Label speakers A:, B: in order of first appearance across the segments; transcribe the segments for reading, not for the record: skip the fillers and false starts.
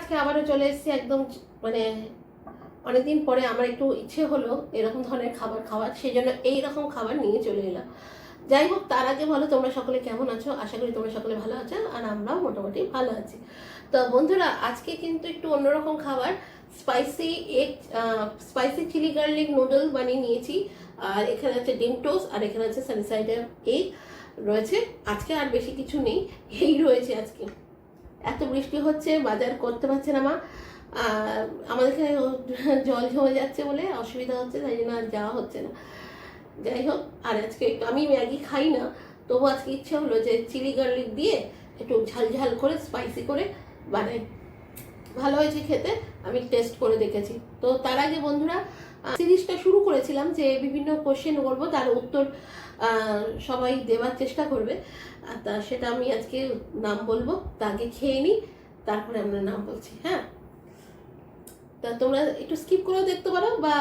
A: আজকে আবারও চলে এসেছি একদম মানে অনেকদিন পরে আমার একটু ইচ্ছে হলো এরকম ধরনের খাবার খাওয়ার, সেই জন্য এইরকম খাবার নিয়ে চলে এলাম। যাই হোক, তার আগে বলো তোমরা সকলে কেমন আছো? আশা করি তোমরা সকলে ভালো আছো, আর আমরাও মোটামুটি ভালো আছি। তো বন্ধুরা, আজকে কিন্তু একটু অন্যরকম খাবার, spicy egg, spicy chilli garlic noodle বানিয়ে নিয়েছি। আর এখানে আছে ডিম টোস্ট, আর এখানে আছে সানি সাইডের এগ রয়েছে। আজকে আর বেশি কিছু নেই, এই রয়েছে আজকে। এত বৃষ্টি হচ্ছে, বাজার করতে পারছে না মা। আর আমাদের এখানে জল জমে যাচ্ছে বলে অসুবিধা হচ্ছে, তাই জন্য আর যাওয়া হচ্ছে না। যাই হোক, আর আজকে একটু আমি ম্যাগি খাই না, তবু আজকে ইচ্ছে হলো যে চিলি গার্লিক দিয়ে একটু ঝাল ঝাল করে স্পাইসি করে বানাই। ভালো হয়েছে খেতে, আমি টেস্ট করে দেখেছি। তো তার আগে বন্ধুরা, সিরিজটা শুরু করেছিলাম যে বিভিন্ন কোশ্চেন করবো, তার উত্তর সবাই দেওয়ার চেষ্টা করবে। আর তা সেটা আমি আজকে নাম বলবো, তা আগে খেয়ে নিই, তারপরে আমরা নাম বলছি। হ্যাঁ, তা তোমরা একটু স্কিপ করেও দেখতে পারো, বা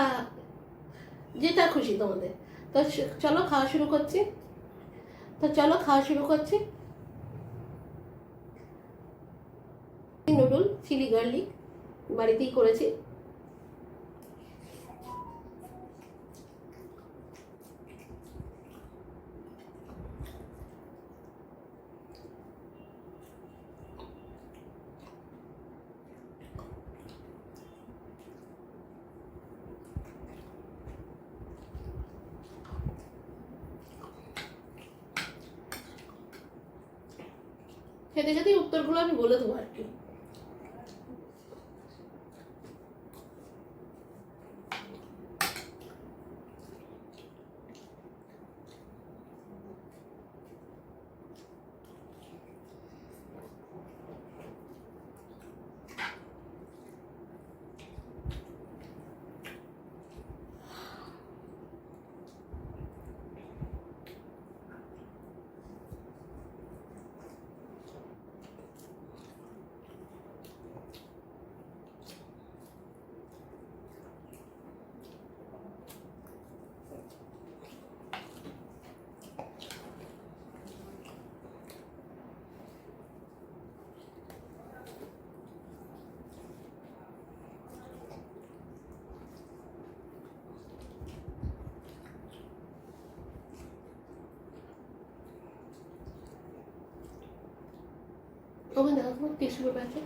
A: যেটা খুশি তোমাদের। তো চলো খাওয়া শুরু করছি। নুডল চিলি গার্লিক বাড়িতেই করেছি। খেতে খেতে উত্তরগুলো আমি বলে দেবো আর কি। ওখানে দেখো টিস্যু পেপার আছে।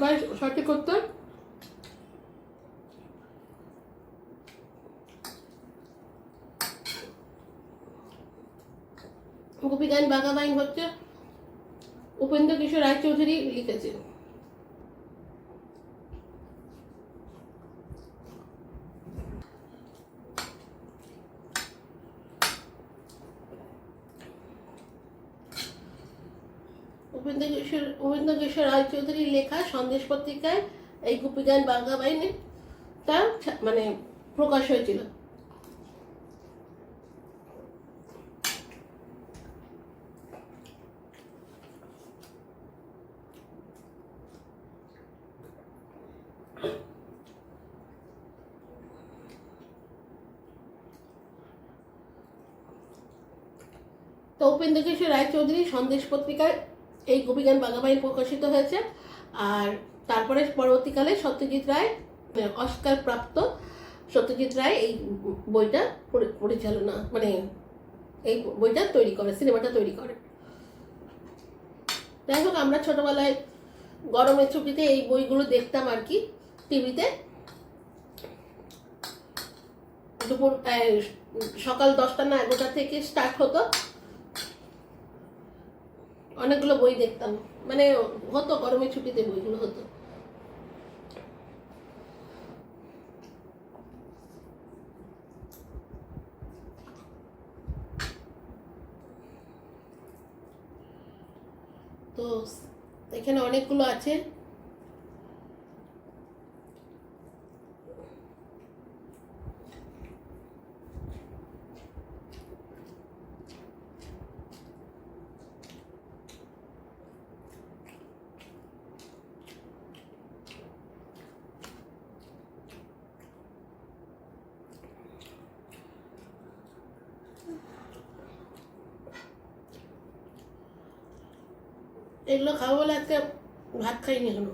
A: আবার সঠিক উত্তর গোপীগান বাঘাবাইন হচ্ছে উপেন্দ্র কিশোর রায়চৌধুরী লিখেছেন। উপেন্দ্র কিশোর রায়চৌধুরীর লেখা সন্দেশ পত্রিকায় এই গোপীগান বাঘাবাইনে তার মানে প্রকাশ হয়েছিল। তো উপেন্দ্র কিশোর রায়চৌধুরী সন্দেশ পত্রিকায় এই গোপীগান বাঘাবাইন প্রকাশিত হয়েছে। আর তারপরে পরবর্তীকালে সত্যজিৎ রায়, অস্কার প্রাপ্ত সত্যজিৎ রায় এই বইটা পরিচালনা মানে এই বইটা তৈরি করে, সিনেমাটা তৈরি করে। যাই হোক, আমরা ছোটবেলায় গরমের ছুটিতে এই বইগুলো দেখতাম আর কি টিভিতে। দুপুর সকাল 10টা না 11টা থেকে স্টার্ট হতো, অনেকগুলো বই দেখতাম, মানে হতো গরমের ছুটিতে বইগুলো হতো। তো এখানে অনেকগুলো আছে। এগুলো খাবো বলে আজকে ভাত খাইনি এখনো।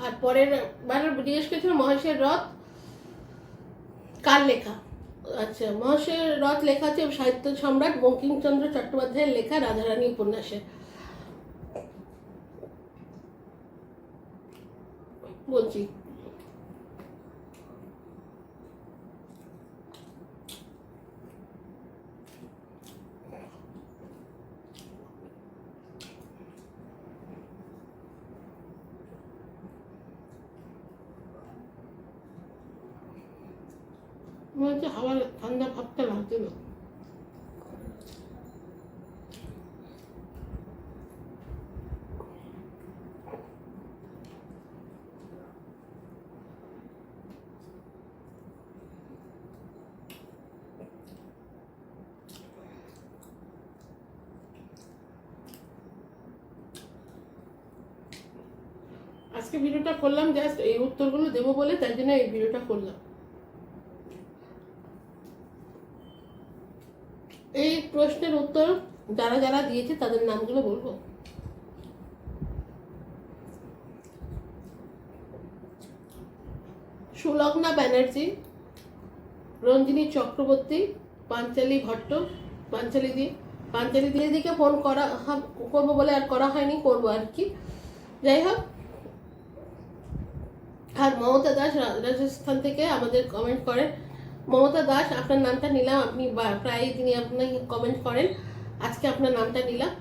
A: আর পরের বার জিজ্ঞেস করেছিল মহেশের রথ কার লেখা। আচ্ছা, মহেশের রথ লেখা আছে সাহিত্য সম্রাট বঙ্কিমচন্দ্র চট্টোপাধ্যায়ের লেখা রাধারানী উপন্যাসে। বলছি মনে হচ্ছে হাওয়া ঠান্ডা ভাবটা লাগছিল। আজকে ভিডিওটা করলাম জাস্ট এই উত্তরগুলো দেবো বলে, তাই জন্য এই ভিডিওটা করলাম। এই প্রশ্নের উত্তর যারা যারা দিয়েছে তাদের নামগুলো বলবো। সুলগ্না ব্যানার্জি, রঞ্জিনী চক্রবর্তী, পাঞ্চালী ভট্ট, পাঞ্চালী দিদিকে ফোন করবো বলে আর করা হয়নি, করবো আর কি। যাই হোক, আর মমতা দাস রাজস্থান থেকে আমাদের কমেন্ট করেন। মমতা দাস, আপনার নামটা নিলাম, আপনি প্রায় দিনই আপনি কমেন্ট করেন, আজকে আপনার নামটা নিলাম।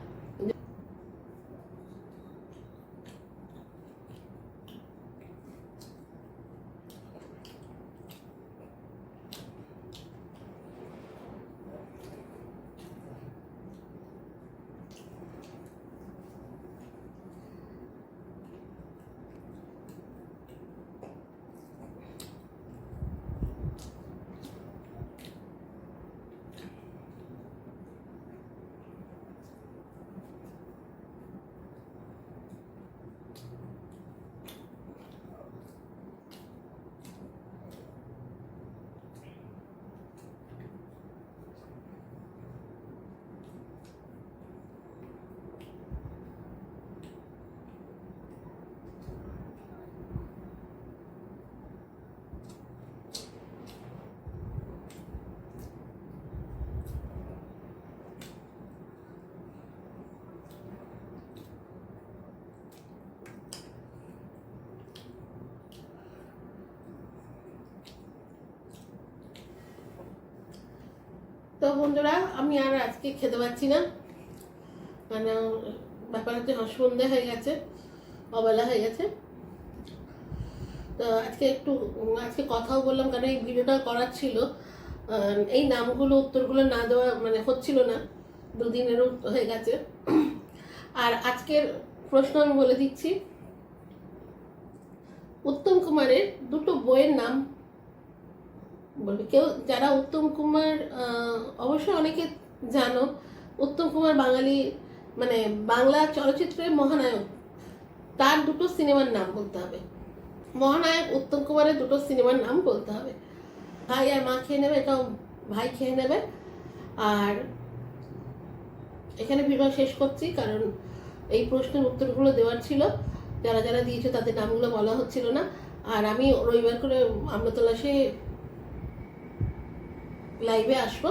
A: তো বন্ধুরা আমি আর আজকে খেতে পাচ্ছি না, মানে ব্যাপার হচ্ছে সন্ধে হয়ে গেছে, অবেলা হয়ে গেছে। তো আজকে কথাও বললাম, কারণ এই ভিডিওটা করার ছিল। এই নামগুলো উত্তরগুলো না দেওয়া মানে হচ্ছিল না, দুদিনেরও হয়ে গেছে। আর আজকের প্রশ্ন আমি বলে দিচ্ছি, উত্তম কুমারের দুটো বইয়ের নাম বলবে কেউ। যারা উত্তম কুমার অবশ্যই অনেকে জানো, উত্তম কুমার বাঙালি মানে বাংলা চলচ্চিত্রের মহানায়ক। তার দুটো সিনেমার নাম বলতে হবে, মহানায়ক উত্তম কুমারের দুটো সিনেমার নাম বলতে হবে। ভাই আর মা খেয়ে নেবে, এটাও ভাই খেয়ে নেবে। আর এখানে ভিডিও শেষ করছি, কারণ এই প্রশ্নের উত্তরগুলো দেওয়ার ছিল, যারা যারা দিয়েছে তাদের নামগুলো বলা হচ্ছিল না। আর আমি রবিবার করে আমতলা লাইভে আসবো।